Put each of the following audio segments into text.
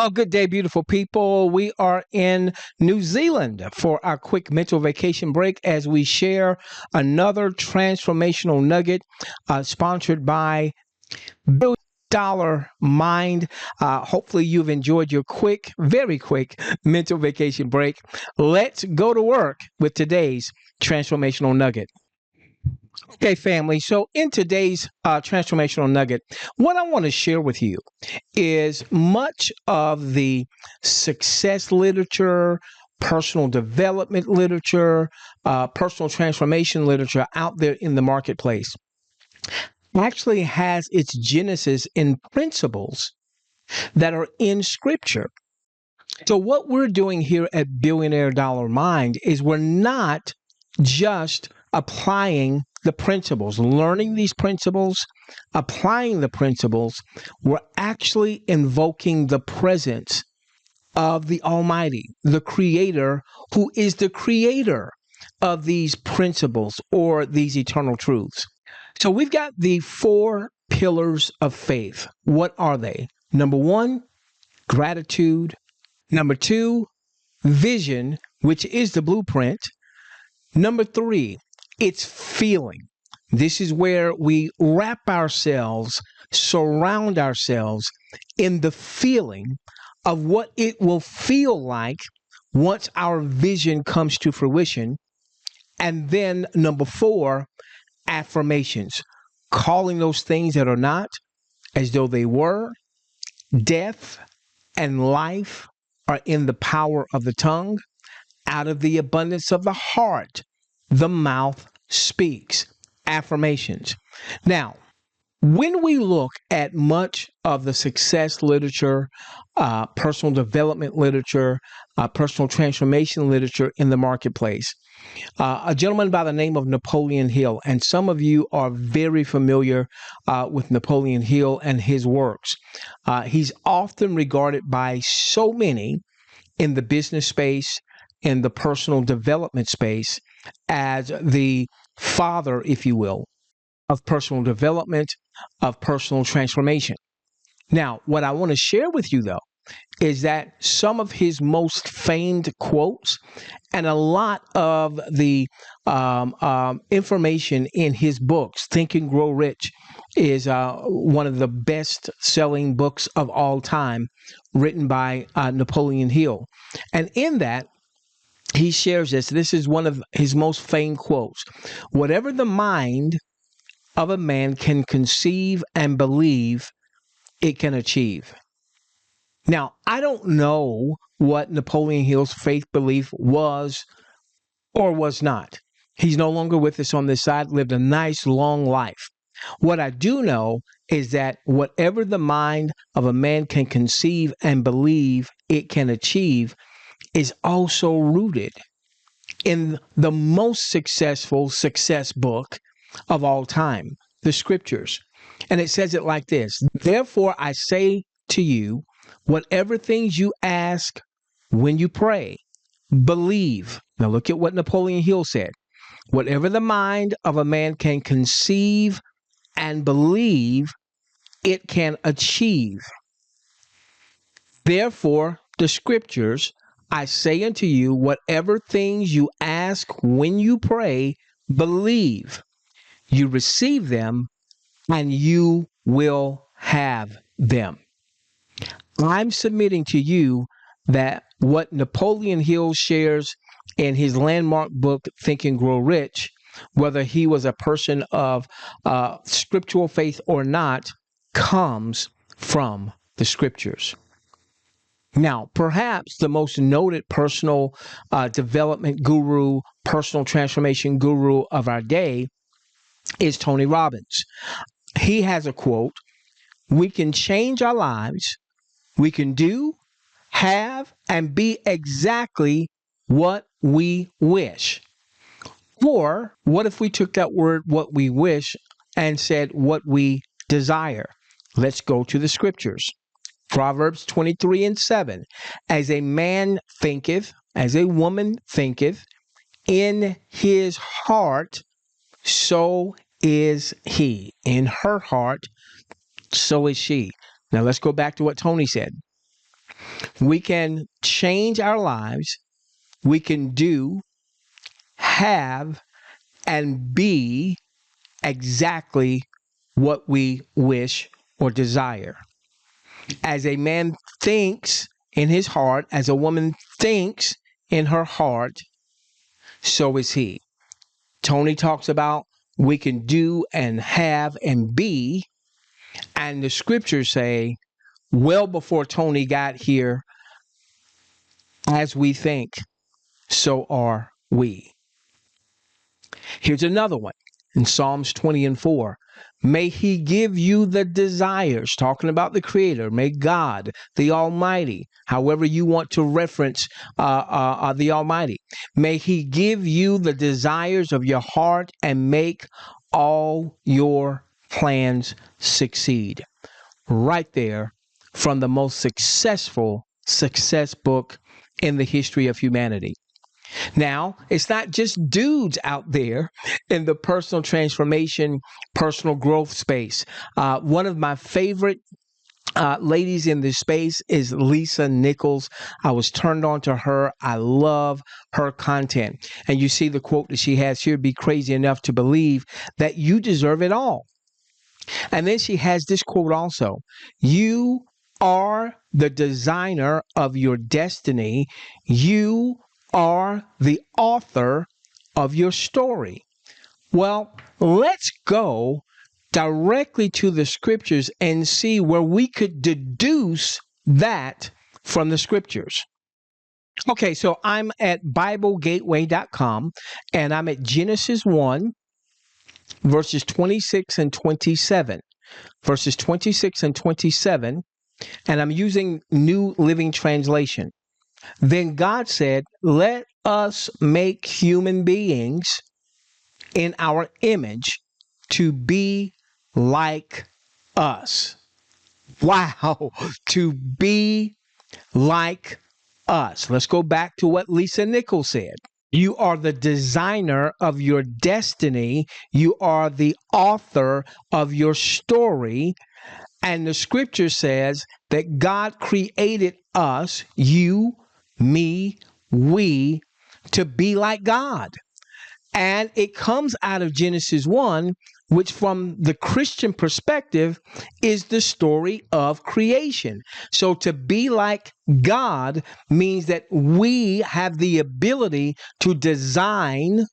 Well, good day, beautiful people. We are in New Zealand for our quick mental vacation break as we share another transformational nugget sponsored by Billon Dollar Mind. Hopefully, you've enjoyed your quick, very quick mental vacation break. Let's go to work with today's transformational nugget. Okay, family. So, in today's transformational nugget, what I want to share with you is much of the success literature, personal development literature, personal transformation literature out there in the marketplace actually has its genesis in principles that are in Scripture. So, what we're doing here at Billionaire Dollar Mind is we're not just applying the principles, learning these principles, applying the principles. We're actually invoking the presence of the Almighty, the Creator, who is the creator of these principles or these eternal truths. So we've got the 4 pillars of faith. What are they? Number 1, gratitude. Number 2, vision, which is the blueprint. Number 3, it's feeling. This is where we wrap ourselves, surround ourselves in the feeling of what it will feel like once our vision comes to fruition. And then number 4, affirmations, calling those things that are not as though they were. Death and life are in the power of the tongue. Out of the abundance of the heart, the mouth speaks. Affirmations. Now, when we look at much of the success literature, personal development literature, personal transformation literature in the marketplace, a gentleman by the name of Napoleon Hill, and some of you are very familiar with Napoleon Hill and his works. He's often regarded by so many in the business space, in the personal development space, as the father, if you will, of personal development, of personal transformation. Now, what I want to share with you, though, is that some of his most famed quotes and a lot of the information in his books, Think and Grow Rich, is one of the best-selling books of all time, written by Napoleon Hill. And in that, he shares this. This is one of his most famed quotes. Whatever the mind of a man can conceive and believe, it can achieve. Now, I don't know what Napoleon Hill's faith belief was or was not. He's no longer with us on this side, lived a nice, long life. What I do know is that whatever the mind of a man can conceive and believe, it can achieve, is also rooted in the most successful success book of all time, the Scriptures. And it says it like this: therefore I say to you, whatever things you ask when you pray, believe. Now look at what Napoleon Hill said. Whatever the mind of a man can conceive and believe, it can achieve. Therefore, the Scriptures, I say unto you, whatever things you ask when you pray, believe. You receive them, and you will have them. I'm submitting to you that what Napoleon Hill shares in his landmark book, Think and Grow Rich, whether he was a person of scriptural faith or not, comes from the Scriptures. Now, perhaps the most noted personal development guru, personal transformation guru of our day is Tony Robbins. He has a quote: we can change our lives. We can do, have, and be exactly what we wish. Or what if we took that word, what we wish, and said what we desire? Let's go to the Scriptures. Proverbs 23:7. As a man thinketh, as a woman thinketh, in his heart, so is he. In her heart, so is she. Now let's go back to what Tony said. We can change our lives. We can do, have, and be exactly what we wish or desire. As a man thinks in his heart, as a woman thinks in her heart, so is he. Tony talks about we can do and have and be, and the scriptures say, well before Tony got here, as we think, so are we. Here's another one in Psalms 20:4. May he give you the desires, talking about the Creator. May God, the Almighty, however you want to reference the Almighty, may he give you the desires of your heart and make all your plans succeed. Right there from the most successful success book in the history of humanity. Now, it's not just dudes out there in the personal transformation, personal growth space. One of my favorite ladies in this space is Lisa Nichols. I was turned on to her. I love her content. And you see the quote that she has here, be crazy enough to believe that you deserve it all. And then she has this quote also, you are the designer of your destiny. You are the author of your story. Well, let's go directly to the scriptures and see where we could deduce that from the scriptures. Okay, so I'm at BibleGateway.com and I'm at Genesis 1, verses 26 and 27. Verses 26 and 27, and I'm using New Living Translation. Then God said, let us make human beings in our image to be like us. Wow, to be like us. Let's go back to what Lisa Nichols said. You are the designer of your destiny. You are the author of your story. And the scripture says that God created us, you, me, we, to be like God. And it comes out of Genesis 1, which from the Christian perspective is the story of creation. So to be like God means that we have the ability to design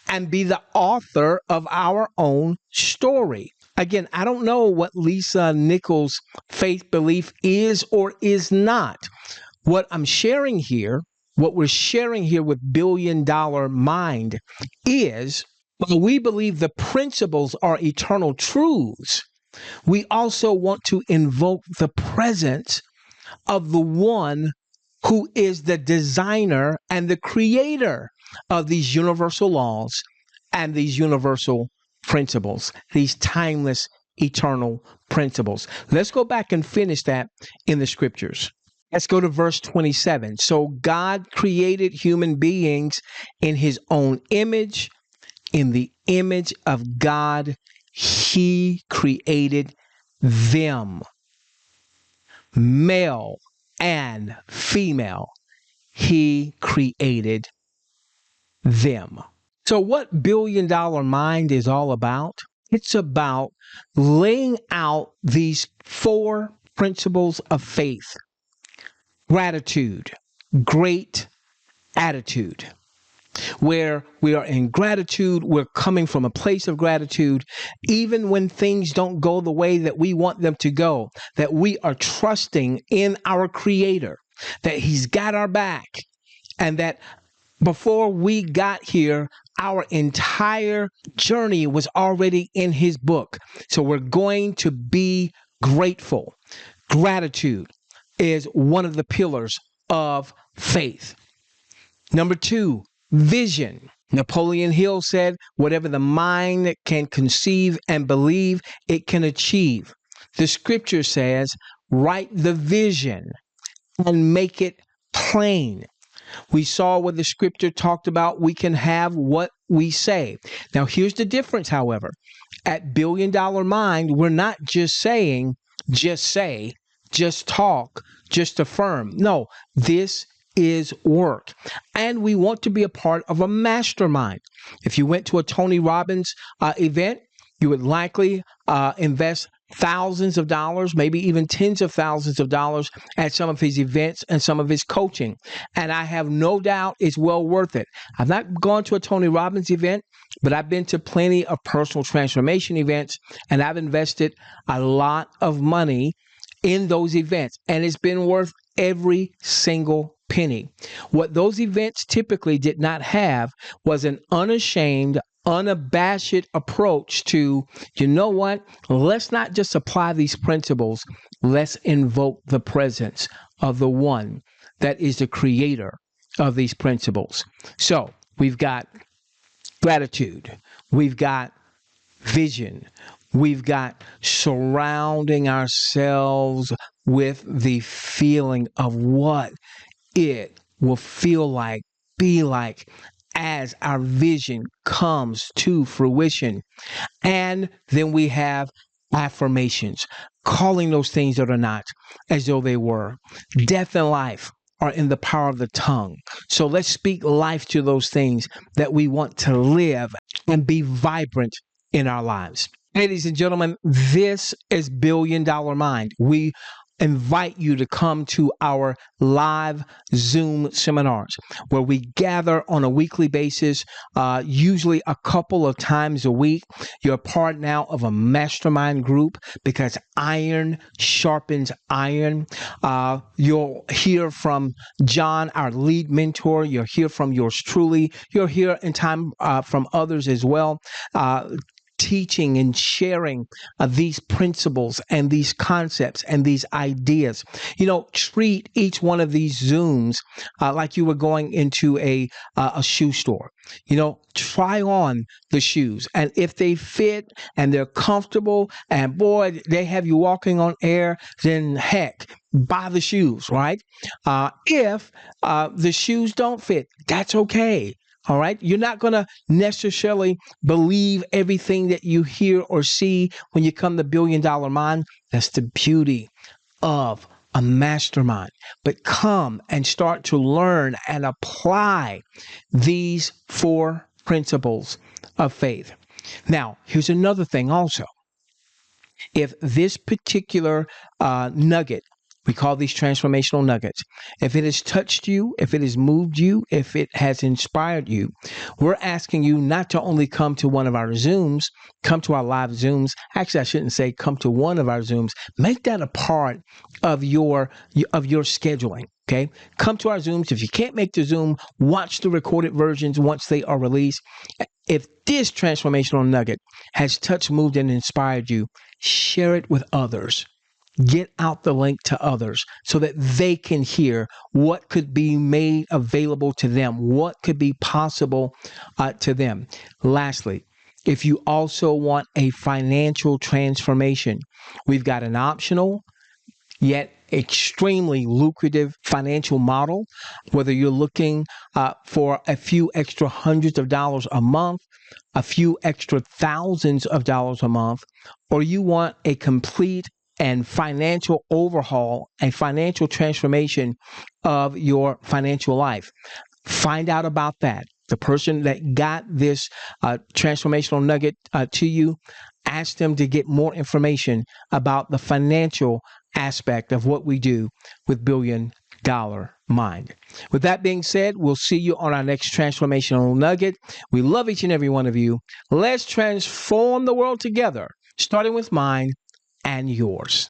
and be the author of our own story. Again, I don't know what Lisa Nichols' faith belief is or is not. What I'm sharing here, what we're sharing here with Billon Dollar Mind is, while we believe the principles are eternal truths, we also want to invoke the presence of the one who is the designer and the creator of these universal laws and these universal principles, these timeless, eternal principles. Let's go back and finish that in the scriptures. Let's go to verse 27. So God created human beings in his own image. In the image of God, he created them. Male and female, he created them. So what Billon Dollar Mind is all about? It's about laying out these 4 principles of faith. Gratitude, great attitude. Where we are in gratitude, we're coming from a place of gratitude, even when things don't go the way that we want them to go, that we are trusting in our Creator, that he's got our back, and that before we got here, our entire journey was already in his book. So we're going to be grateful. Gratitude is one of the pillars of faith. Number 2, vision. Napoleon Hill said, whatever the mind can conceive and believe, it can achieve. The scripture says, write the vision and make it plain. We saw what the scripture talked about. We can have what we say. Now, here's the difference, however. At Billon Dollar Mind, we're not just saying, just say, just talk, just a firm. No, this is work. And we want to be a part of a mastermind. If you went to a Tony Robbins event, you would likely invest thousands of dollars, maybe even tens of thousands of dollars at some of his events and some of his coaching. And I have no doubt it's well worth it. I've not gone to a Tony Robbins event, but I've been to plenty of personal transformation events, and I've invested a lot of money in those events, and it's been worth every single penny. What those events typically did not have was an unashamed, unabashed approach to, you know what, let's not just apply these principles, let's invoke the presence of the one that is the creator of these principles. So we've got gratitude, we've got vision, we've got surrounding ourselves with the feeling of what it will feel like, be like, as our vision comes to fruition. And then we have affirmations, calling those things that are not as though they were. Death and life are in the power of the tongue. So let's speak life to those things that we want to live and be vibrant in our lives. Ladies and gentlemen, this is Billion Dollar Mind. We invite you to come to our live Zoom seminars where we gather on a weekly basis, usually a couple of times a week. You're part now of a mastermind group because iron sharpens iron. You'll hear from John, our lead mentor. You'll hear from yours truly. You'll hear in time from others as well. Teaching and sharing these principles and these concepts and these ideas. You know, treat each one of these Zooms like you were going into a shoe store. You know, try on the shoes, and if they fit and they're comfortable and boy, they have you walking on air, then heck, buy the shoes, right? If the shoes don't fit, that's okay. All right. You're not going to necessarily believe everything that you hear or see when you come to Billion Dollar Mind. That's the beauty of a mastermind. But come and start to learn and apply these 4 principles of faith. Now, here's another thing also. If this particular nugget, we call these transformational nuggets, if it has touched you, if it has moved you, if it has inspired you, we're asking you not to only come to one of our Zooms, come to our live Zooms. Actually, I shouldn't say come to one of our Zooms. Make that a part of your scheduling. Okay, come to our Zooms. If you can't make the Zoom, watch the recorded versions once they are released. If this transformational nugget has touched, moved, and inspired you, share it with others. Get out the link to others so that they can hear what could be made available to them, what could be possible to them. Lastly, if you also want a financial transformation, we've got an optional yet extremely lucrative financial model. Whether you're looking for a few extra hundreds of dollars a month, a few extra thousands of dollars a month, or you want a complete and financial overhaul, a financial transformation of your financial life. Find out about that. The person that got this transformational nugget to you, ask them to get more information about the financial aspect of what we do with Billion Dollar Mind. With that being said, we'll see you on our next transformational nugget. We love each and every one of you. Let's transform the world together, starting with mine and yours.